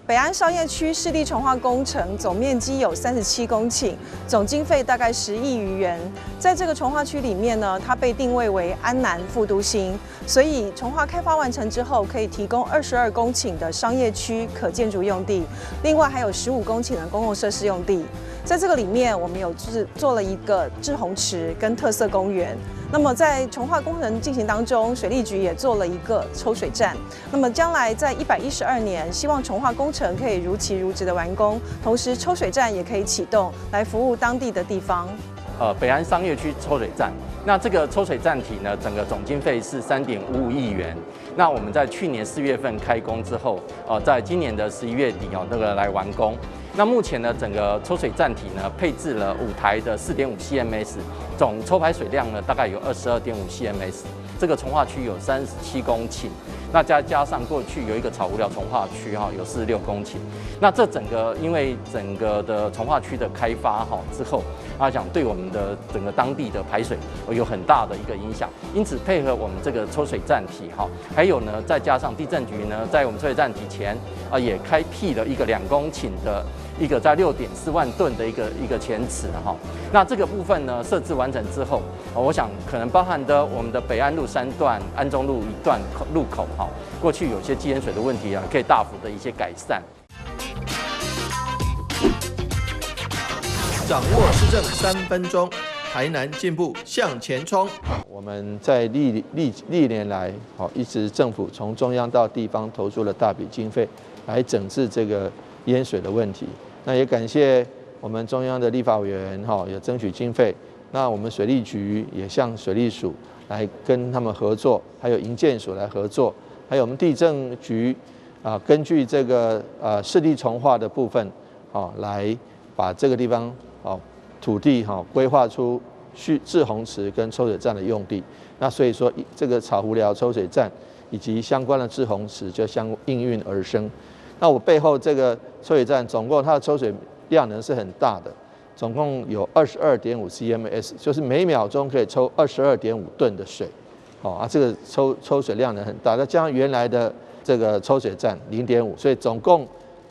北安商业区市地重划工程总面积有37公顷，总经费大概10亿余元。在这个重划区里面呢，它被定位为安南副都心，所以重划开发完成之后，可以提供22公顷的商业区可建筑用地，另外还有15公顷的公共设施用地。在这个里面，我们有做了一个滞洪池跟特色公园。那么在重划工程进行当中，水利局也做了一个抽水站。那么将来在112年，希望重划工程可以如期如职的完工，同时抽水站也可以启动，来服务当地的地方。北安商业区抽水站，那这个抽水站体呢，整个总经费是3.55亿元。那我们在去年4月份开工之后，在今年的11月底来完工。那目前呢，整个抽水站体呢配置了5台的4.5 CMS， 总抽排水量呢大概有22.5 CMS。这个重划区有37公顷，那加上过去有一个草湖寮重划区有46公顷。那这因为整个的重划区的开发之后，讲对我们的整个当地的排水有很大的一个影响。因此配合我们这个抽水站体还有呢再加上地政局呢在我们抽水站体前也开辟了一个2公顷的一个在6.4万吨的一个前池那这个部分呢设置完成之后，我想可能包含的我们的北安路3段、安中路1段路口过去有些积淹水的问题可以大幅的一些改善。掌握施政3分钟，台南进步向前冲。我们在历年来，一直政府从中央到地方投入了大笔经费来整治这个淹水的问题。那也感谢我们中央的立法委员有争取经费。那我们水利局也向水利署来跟他们合作，还有营建署来合作，还有我们地政局根据这个市地重划的部分来把这个地方土地规划出滞洪池跟抽水站的用地。那所以说这个草湖寮抽水站以及相关的滞洪池就应运而生。那我背后这个抽水站总共它的抽水量能是很大的，总共有22.5 CMS， 就是每秒钟可以抽22.5吨的水。这个抽水量能很大，再加上原来的这个抽水站0.5，所以总共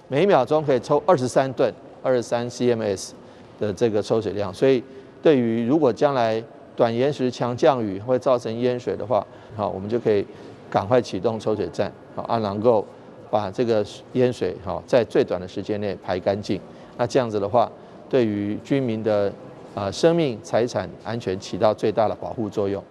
每秒钟可以抽23吨23 CMS 的这个抽水量。所以对于如果将来短延时强降雨会造成淹水的话，我们就可以赶快启动抽水站，能够把这个淹水在最短的时间内排干净。那这样子的话，对于居民的生命财产安全起到最大的保护作用。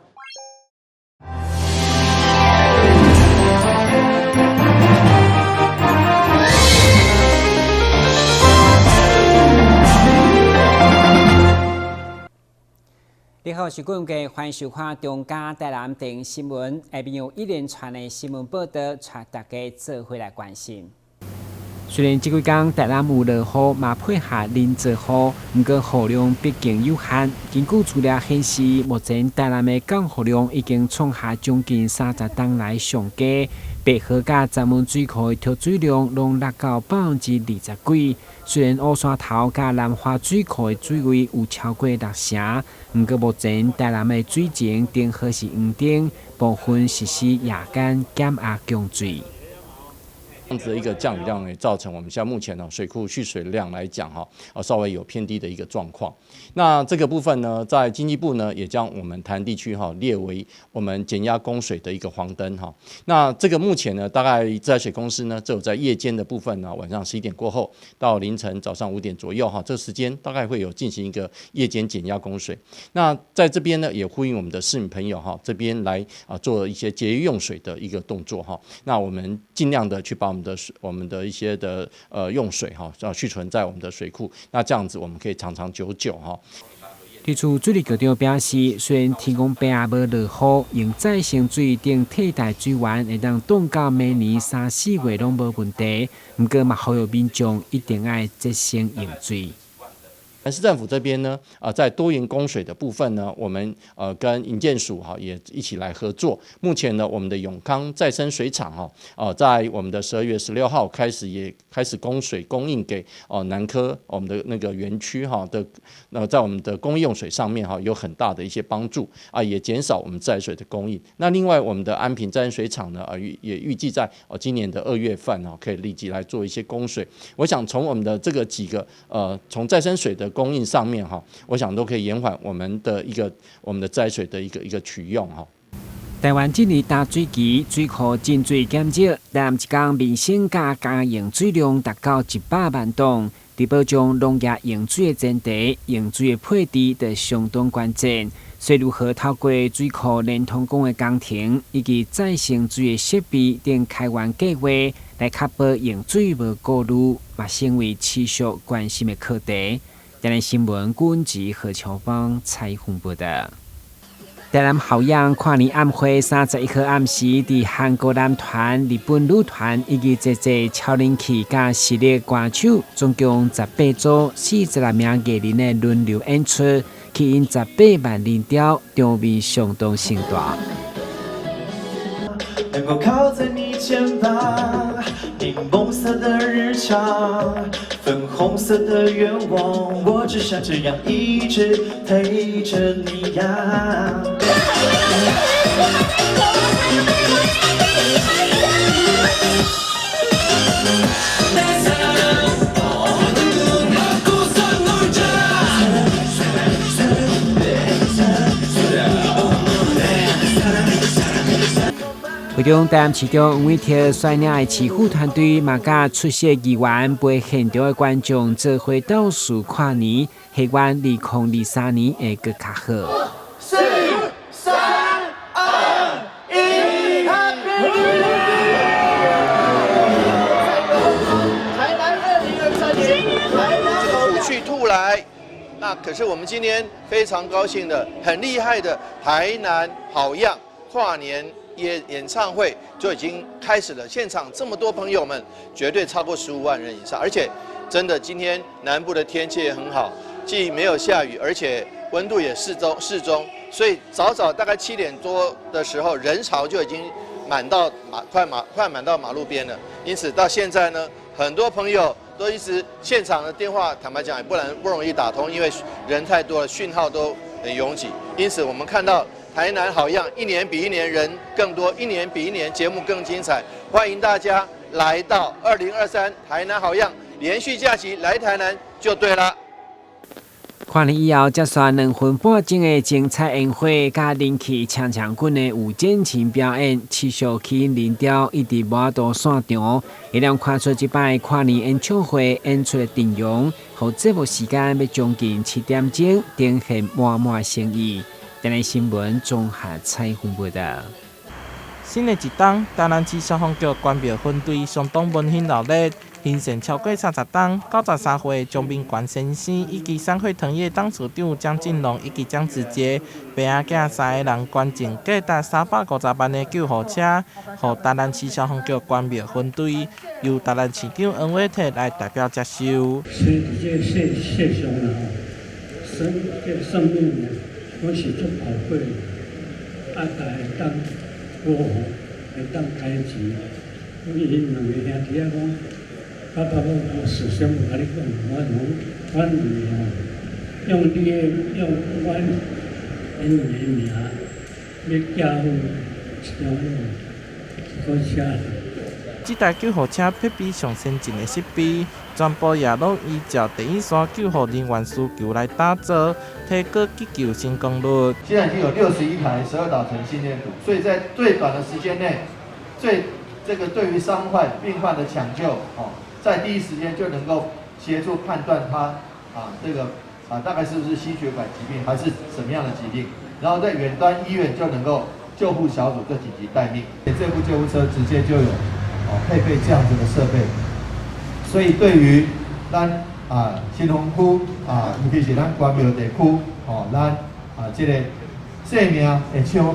你好，是观众，欢迎收看中嘉台南电视新闻。下面有一连串的新闻报道，带大家做回来关心。虽然这几天台南有落雨，嘛配合林泽雨，不过雨量毕竟有限。根据资料显示，目前台南的降雨量已经创下将近30冬来上低。白河甲闸门水库的调水量拢达到20%几。虽然乌山头甲南华水库的水位有超过60%，不过目前台南的水情灯火是黄灯，部分实施夜间减压供水。这样子的一个降雨量也造成我们现在目前水库蓄水量来讲稍微有偏低的一个状况。那这个部分呢，在经济部呢也将我们台南地区列为我们减压供水的一个黄灯那这个目前呢，大概自来水公司呢只有在夜间的部分呢，晚上11点过后到凌晨早上5点左右这个时间大概会有进行一个夜间减压供水。那在这边呢也呼吁我们的市民朋友这边来做一些节约用水的一个动作那我们尽量的去把我们的一些的用水蓄存在我们的水库，那这样子我们可以长长久久地处水利局长表示，虽然天公伯也无落雨，用再生水等替代水源会当冻到明年3、4月拢无问题。不过嘛，呼吁民众一定要节省用水。南市政府这边呢，在多元供水的部分呢，我们跟营建署也一起来合作。目前呢，我们的永康再生水厂在我们的12月16号开始也开始供水供应给南科我们的那个园区在我们的公用水上面有很大的一些帮助啊，也减少我们自来水的供应。那另外我们的安平再生水厂呢也预计在今年的2月份可以立即来做一些供水。我想从我们的这个几个从再生水的供应上面我想都可以延缓我们的自来水的一个取用台湾今年大水期水库进水减少，但一天民生家用水量达到100万吨，在保障农业用水的前提，用水的配置就相当关键。所以如何透过水库连通工的工程以及再生水的设备等开源计划，来确保用水无过滤，嘛成为持续关心的课题。今日新闻军及何乔芳采访报道。台南校阳跨年晚会31号暗时，在韩国男团、日本女团以及这超人气加实力歌手，总共18组46名艺人的轮流演出，吸引18万人潮，场面相当盛大。能够靠在你肩膀，柠檬色的日常，粉红色的愿望，我只想这样一直陪着你呀。会中台南市中五位率领的市府团队，嘛甲出席议员陪现场的观众做伙倒数跨年，希望2023年会更较好。4、3、2、1，台南2023年，台南吐去吐来。那可是我们今天非常高兴的，很厉害的台南好样跨年演唱会就已经开始了，现场这么多朋友们，绝对超过15万人以上，而且真的今天南部的天气也很好，既没有下雨，而且温度也适中，所以早大概7点多的时候，人潮就已经快满到马路边了。因此到现在呢，很多朋友都一直现场的电话，坦白讲也不容易打通，因为人太多了，讯号都很拥挤。因此我们看到台南好样，一年比一年人更多，一年比一年节目更精彩。欢迎大家来到2023台南好样连续假期来台南就对了。跨年以后，接续2分半钟的精彩宴会，加人气强军的有战情表演，持续吸引人潮，一直满到散场。也让看出这摆跨年演唱会演出的阵容，和节目时间要将近7点钟，呈现满诚意。今日新闻综合采访报道。新的一档，台南市消防局关庙分队相当温馨热烈，行程超过30档，93岁张明权先生以及三会团业董事长江进龙以及江子杰，爸仔囝3个人捐赠价值350万的救护车，予台南市消防局关庙分队，由台南市长黄伟哲来代表接收。谢上啦，生命我是足宝贵，大会当过户，会当开钱。因2个兄弟讲，爸爸我事先有甲你讲，阮用你的用阮因的名，要加入救护车。这台救护车配备上先进的设备，全部也拢依照第一线救护人员需求来打造，提高急救成功率。现在已经有61台12导程心电图，所以在最短的时间内，这个对于伤患病患的抢救，在第一时间就能够协助判断他大概是不是心血管疾病还是什么样的疾病，然后在远端医院就能够救护小组就紧急待命。这部救护车直接就有配备这样子的设备，所以对于咱新丰区尤其是咱关庙地区咱这个生命的抢救有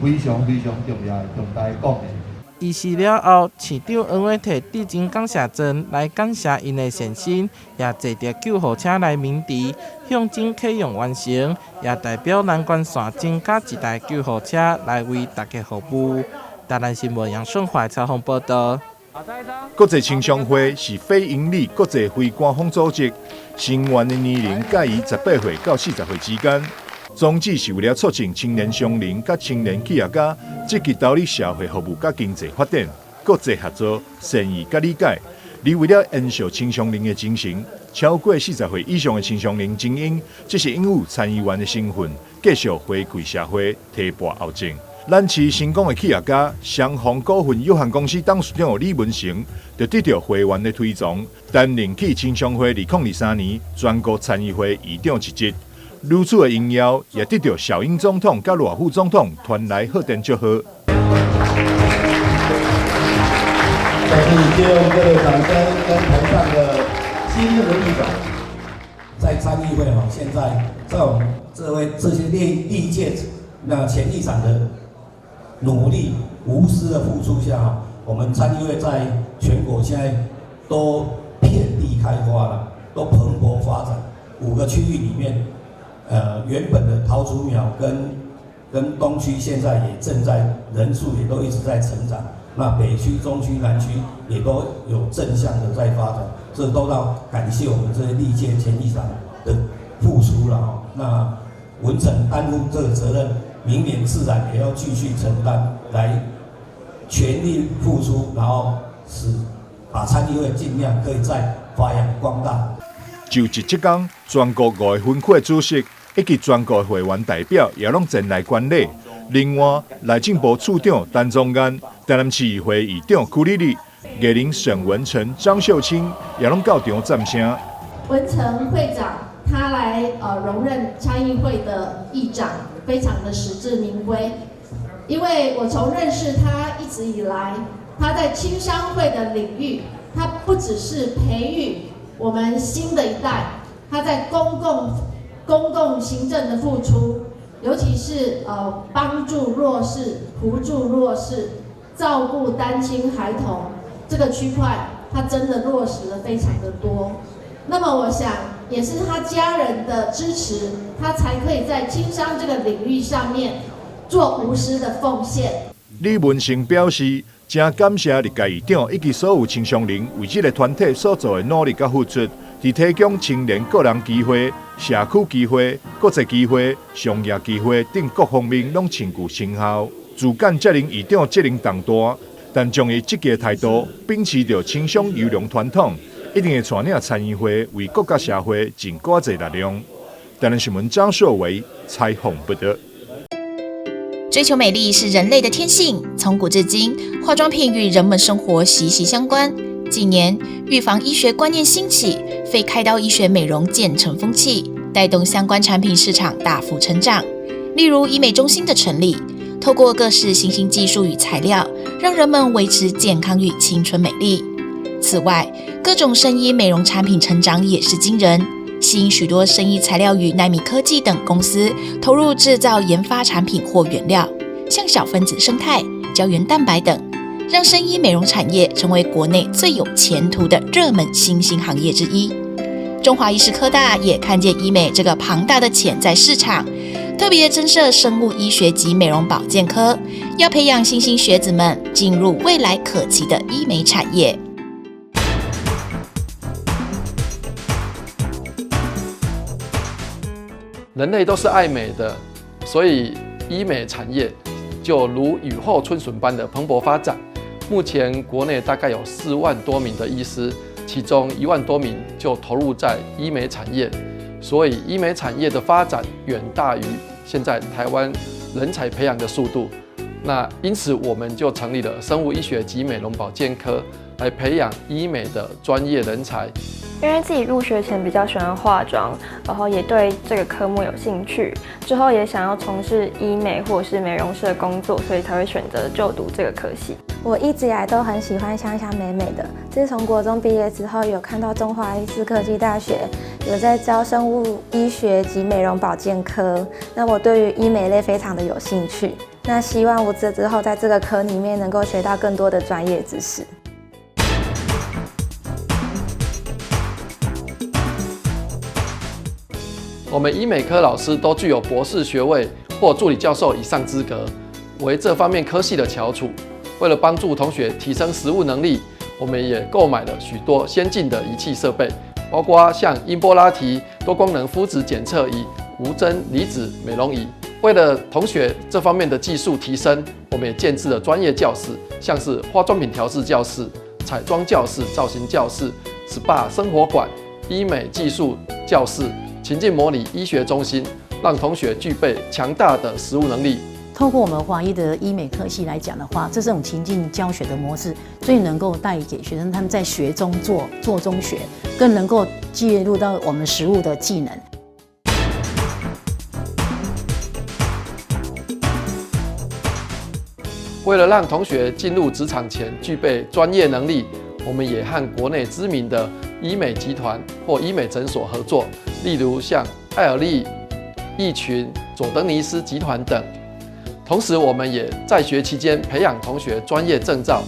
非常重要的重大的贡献。仪式了后，市长黄伟哲致敬感谢状来感谢因的献身，也坐着救护车来鸣笛，向前启用完成，也代表南关线增加1台救护车来为大家服务。台南新闻杨顺怀采访报道。国际青商会是非营利国际非官方组织，成员的年龄介于18岁到40岁之间。宗旨是为了促进青年商人甲青年企业家积极投入社会服务甲经济发展、国际合作、善意甲理解。而为了延续青商人的精神，超过40岁以上的青商人精英，即是拥有参议员的身份，继续回馈社会，提拔后进。咱市成功的企业家双丰股份有限公司董事长李文成，就得到会员的推崇，担任去青商会2023年全国参议会议长一职。如此的荣耀，也得到小英总统甲罗副总统传来贺电祝贺。再次借用各位掌声跟台上的新任的议长，在参议会现在我们这些历届前议长的努力、无私的付出下，我们参议会在全国现在都遍地开花了，都蓬勃发展。5个区域里面，原本的桃竹苗跟东区现在也正在人数也都一直在成长。那北区、中区、南区也都有正向的在发展，这都要感谢我们这些历届前议长的付出了。那文成担负这个责任，明年自然也要继续承担，来全力付出，然后使把参议会尽量可以再发扬光大。就一这天，全国5个分会主席以及全国会员代表也拢前来观礼。另外，内政部处长陈宗安、台南市议会议长区丽丽、艺人沈文成、张秀清也拢到场赞声。文成会长他来荣任参议会的议长，非常的实至名归。因为我从认识他一直以来，他在青商会的领域，他不只是培育我们新的一代，他在公共行政的付出。尤其是帮助弱势、扶助弱势、照顾单亲孩童这个区块，他真的落实了非常的多。那么我想，也是他家人的支持，他才可以在青商这个领域上面做无私的奉献。李文成表示，真感谢历届议长以及所有青商人为这个团体所做的努力和付出。伫提供青年个人机会、社区机会、国际机会、商业机会等各方面拢深具成效。自干这任议长责任重大，但将以积极的态度，秉持着青商优良传统，一定会带领参议会为国家社会尽寡济力量。台南新闻张硕维采访报道。追求美丽是人类的天性，从古至今，化妆品与人们生活息息相关。近年，预防医学观念兴起，非开刀医学美容渐成风气，带动相关产品市场大幅成长。例如医美中心的成立，透过各式新兴技术与材料，让人们维持健康与青春美丽。此外，各种生医美容产品成长也是惊人，吸引许多生医材料与奈米科技等公司投入制造研发产品或原料，像小分子生态、胶原蛋白等。让生医美容产业成为国内最有前途的热门新兴行业之一。中华医师科大也看见医美这个庞大的潜在市场，特别增设生物医学及美容保健科，要培养新兴学子们进入未来可期的医美产业。人类都是爱美的，所以医美产业就如雨后春笋般的蓬勃发展。目前国内大概有4万多名的医师，其中1万多名就投入在医美产业，所以医美产业的发展远大于现在台湾人才培养的速度。那因此我们就成立了生物医学及美容保健科，来培养医美的专业人才。因为自己入学前比较喜欢化妆，然后也对这个科目有兴趣，之后也想要从事医美或者是美容师的工作，所以才会选择就读这个科系。我一直以来都很喜欢香香美美的，自从国中毕业之后，有看到中华医事科技大学有在教生物医学及美容保健科，那我对于医美类非常的有兴趣。那希望我之后在这个科里面能够学到更多的专业知识。我们医美科老师都具有博士学位或助理教授以上资格，为这方面科系的翘楚。为了帮助同学提升实务能力，我们也购买了许多先进的仪器设备，包括像英波拉提多功能肤质检测仪、无针离子美容仪。为了同学这方面的技术提升，我们也建置了专业教室，像是化妆品调试教室、彩妆教室、造型教室、SPA 生活馆、医美技术教室、情境模拟医学中心，让同学具备强大的实务能力。透过我们华医的医美科系来讲的话，这种情境教学的模式，最能够带给学生他们在学中做，做中学，更能够介入到我们实务的技能。为了让同学进入职场前具备专业能力，我们也和国内知名的医美集团或医美诊所合作，例如像艾尔利、益群、佐登尼斯集团等。同时，我们也在学期间培养同学专业证照，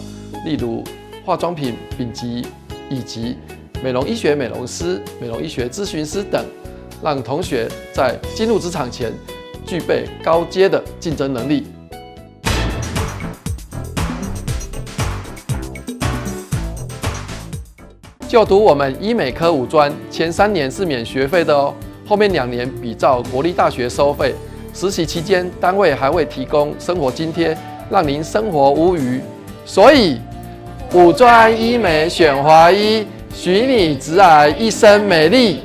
例如化妆品丙级、乙级、美容医学美容师、美容医学咨询师等，让同学在进入职场前具备高阶的竞争能力。就读我们医美科5专，前3年是免学费的哦，后面2年比照国立大学收费。实习期间，单位还会提供生活津贴，让您生活无虞。所以，5专医美选华医，许你直癌一生美丽。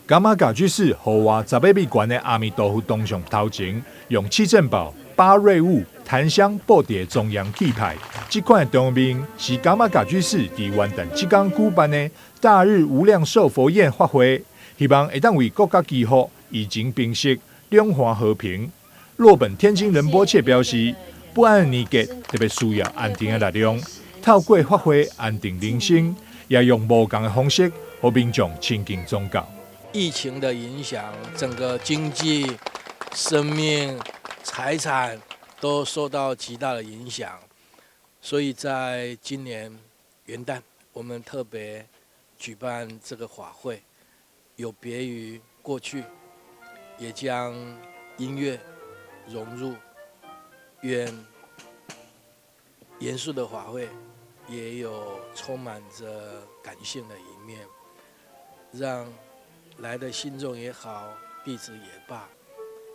柑仔家居室豪华10米高的阿弥陀佛铜像头前，用七珍宝、巴瑞物、檀香布叠中央气派。这款场面是柑仔家居室伫元旦即天举办的大日无量寿佛宴法会，希望会当为国家祈福、疫情平息、两岸和平。洛本天津仁波切表示，不安的年节特别需要安定的力量，透过法会安定人心，也用无同的方式，和民众亲近宗教。疫情的影响，整个经济、生命、财产都受到极大的影响，所以在今年元旦，我们特别举办这个法会，有别于过去，也将音乐融入，愿严肃的法会也有充满着感性的一面，让来的信众也好，弟子也罢，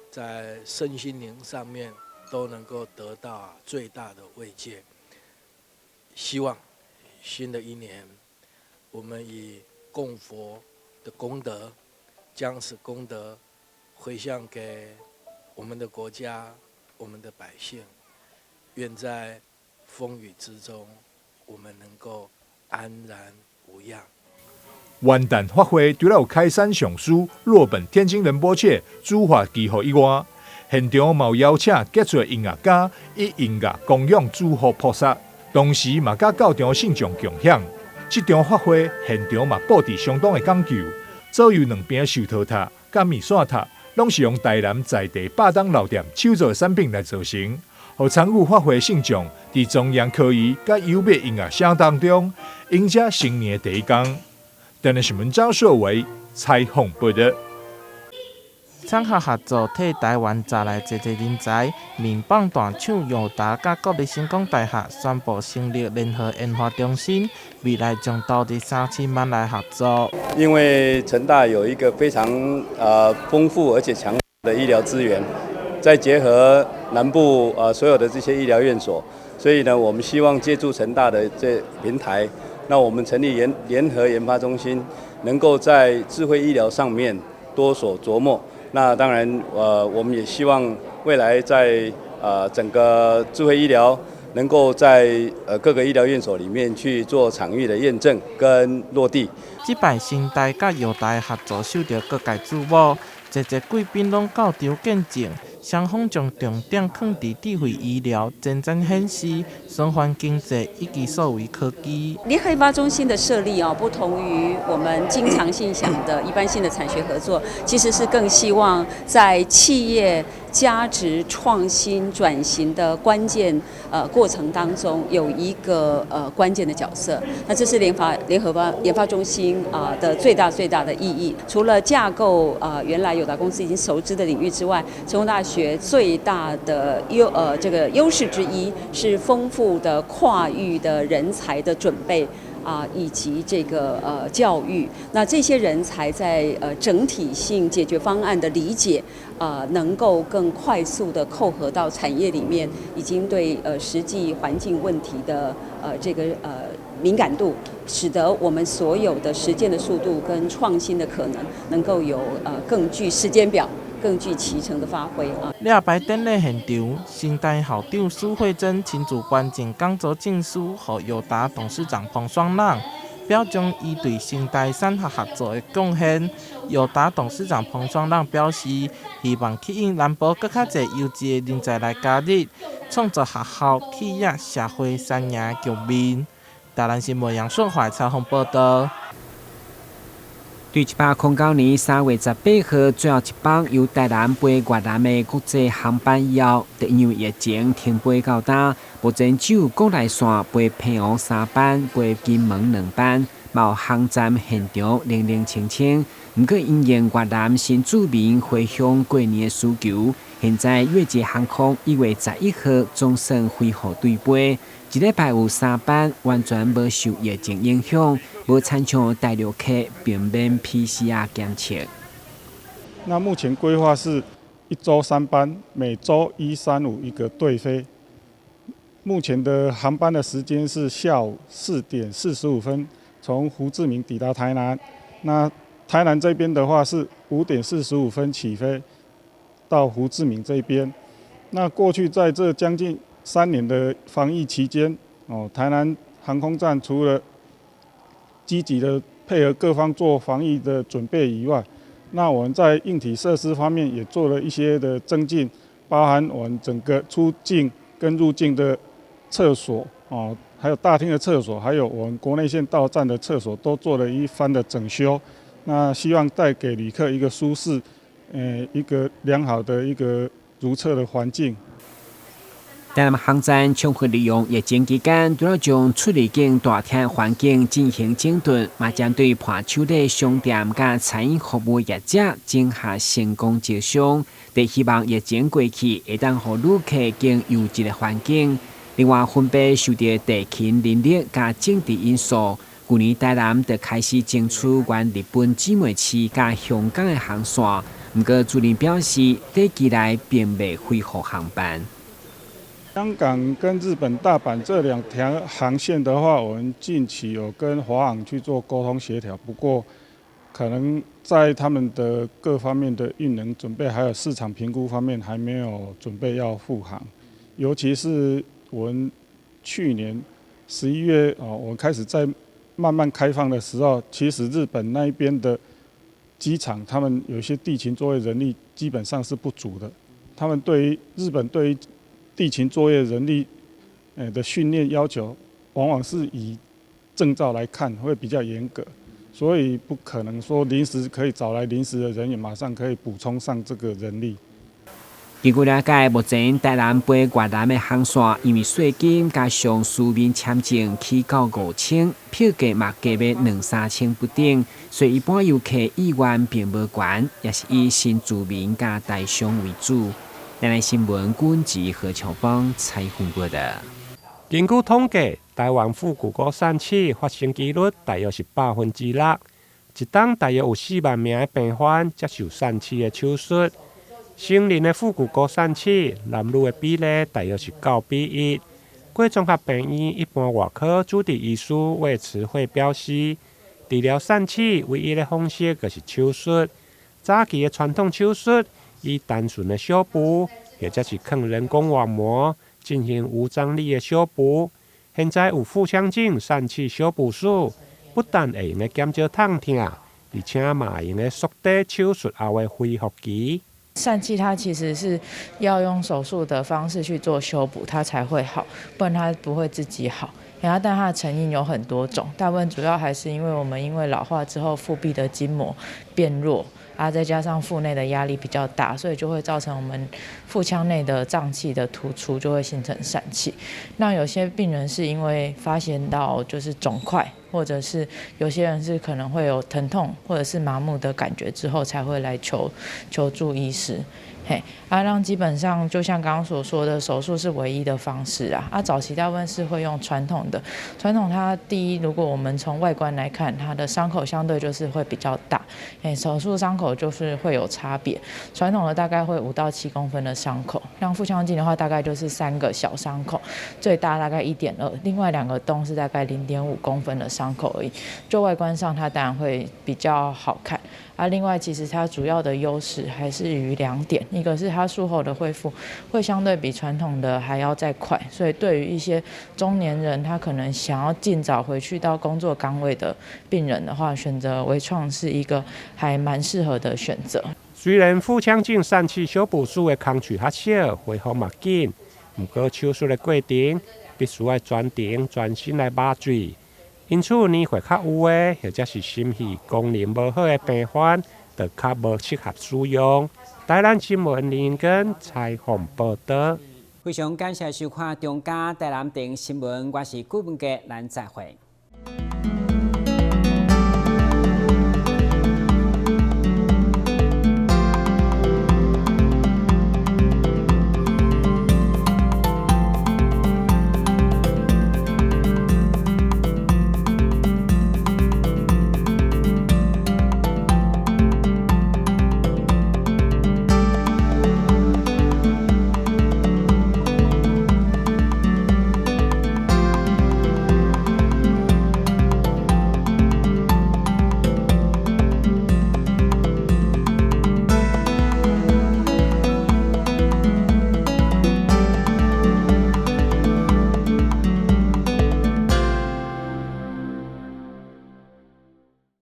在身心灵上面都能够得到最大的慰藉。希望新的一年，我们以供佛的功德，将此功德回向给我们的国家、我们的百姓。愿在风雨之中，我们能够安然无恙。元旦法会除了有开山上师洛本天津仁波切主法祈福以外，现场嘛有邀请杰出音乐家以音乐供养诸佛菩萨，同时嘛甲教场信众共享。这场法会现场嘛布置相当的讲究，左右两边寿桃塔、甲米线塔，拢是用台南在地百档老店手做的产品来造成，互参与法会信众伫中央科仪甲优美音乐声当中，迎接新年第一天。台南新闻张硕为采访报道。产学合作替台湾找来侪人才，民放大厂友达甲国立成功大学宣布成立联合研发中心，未来将投入3000万来合作。因为成大有一个非常丰富而且强的医疗资源，再结合南部所有的这些医疗院所，所以呢，我们希望借助成大的这平台。那我们成立联合研发中心，能够在智慧医疗上面多所琢磨。那当然，我们也希望未来在整个智慧医疗能够在各个医疗院所里面去做场域的验证跟落地。这摆新台甲药台合作受到各界瞩目，侪贵宾拢到场见证，双方将重点放伫智慧医疗、前瞻显示、循环经济以及数位科技。联合研发中心的设立不同于我们经常性想的一般性的产学合作，其实是更希望在企业价值创新转型的关键过程当中有一个关键的角色。那这是联合研发中心的最大的意义。除了架构原来友达公司已经熟知的领域之外，成功大学最大的优势之一是丰富的跨域的人才的准备。以及这个教育，那这些人才在整体性解决方案的理解，能够更快速的扣合到产业里面，已经对实际环境问题的敏感度，使得我们所有的实践的速度跟创新的可能够有更具时间表。更具其成的发挥了摆典礼现场，新代校长苏慧珍亲自颁奖讲座证书，予友达董事长彭双朗，表彰伊对新代产学合作的贡献。友达董事长彭双朗表示，希望吸引南部更较侪优质的人才来加入，创造学校、企业、社会三赢局面。台南新闻杨顺怀采访报道。对1809年3月18号最后一班由台南飞越南的国际航班以后，就因为疫情停飞到今，目前只有国内线飞澎湖3班、飞金门2班，有航站现场零零清清。不过因应越南新住民回乡过年的需求，现在越捷航空1月11号总算恢复对飞。一礼拜有3班，完全无受疫情影响，无参像大陆客并免 PCR 检测。那目前规划是1周3班，每周1、3、5一个对飞。目前的航班的时间是下午4点45分，从胡志明抵达台南。那台南这边的话是5点45分起飞，到胡志明这边。那过去在这将近3年的防疫期间，台南航空站除了积极的配合各方做防疫的准备以外，那我们在硬体设施方面也做了一些的增进，包含我们整个出境跟入境的厕所还有大厅的厕所，还有我们国内线到站的厕所都做了一番的整修。那希望带给旅客一个舒适，一个良好的一个如厕的环境。台南航站充分利用疫情期间，除了将出入境大厅环境进行整顿，嘛将对伴手礼商店甲餐饮服务业者整下成功招商，就希望疫情过去会当予旅客更优质的环境。另外，分别受到地勤人力甲政治因素，去年台南就开始争取原日本姊妹市甲香港的航线，不过主任表示，短期内并未恢复航班。香港跟日本大阪这2条航线的话，我们近期有跟华航去做沟通协调，不过可能在他们的各方面的运能准备还有市场评估方面还没有准备要复航，尤其是我们去年11月我们开始在慢慢开放的时候，其实日本那一边的机场，他们有些地勤作业人力基本上是不足的，他们日本对于地勤作业人力的训练要求，往往是以证照来看，会比较严格，所以不可能说临时可以找来临时的人员，马上可以补充上这个人力。据了解，目前台南飞越南的航线，因为税金加上书面签证起到5000，票价嘛加要2、3千不等，所以一般游客意愿并无悬，也是以新住民加大商为主。台南新闻管制何乔芳采访报道。根据统计，台湾富古国疝气发生几率大约是6%，一档大约有4万名的病患接受疝气的手术。成人的腹股沟疝气，男女的比例大约是9:1。各综合病院一般外科主治医师魏慈慧表示，治疗疝气唯一的方式就是手术。早期的传统手术以单纯的小补，或者是放人工网膜进行无张力的小补。现在有腹腔镜疝气小补术，不但会用减少痛痛，而且嘛会用缩短手术后的恢复期。疝气它其实是要用手术的方式去做修补，它才会好，不然它不会自己好。然后，但它的成因有很多种，大部分主要还是因为老化之后腹壁的筋膜变弱。再加上腹内的压力比较大，所以就会造成我们腹腔内的脏器的突出，就会形成疝气。那有些病人是因为发现到就是肿块，或者是有些人是可能会有疼痛或者是麻木的感觉之后，才会来求助医师。让基本上就像刚刚所说的，手术是唯一的方式啊。早期大部分是会用传统的，传统它第一，如果我们从外观来看，它的伤口相对就是会比较大，手术伤口就是会有差别。传统的大概会5到7公分的伤口，让腹腔镜的话大概就是3个小伤口，最大大概1.2，另外2个洞是大概0.5公分的伤口而已。就外观上，它当然会比较好看。另外其实它主要的优势还是于2点，一个是它术后的恢复会相对比传统的还要再快，所以对于一些中年人，他可能想要尽早回去到工作岗位的病人的话，选择微创是一个还蛮适合的选择。虽然腹腔镜疝气修补术的工序较少，恢复嘛紧，不过手术的过程必须要专程专心来麻醉。因此，年岁较有的，或者是心肺功能无好的病患，就较无适合使用。台南新闻林根采访报道。非常感谢收看中嘉台南电新闻，我是顾文杰，咱再会。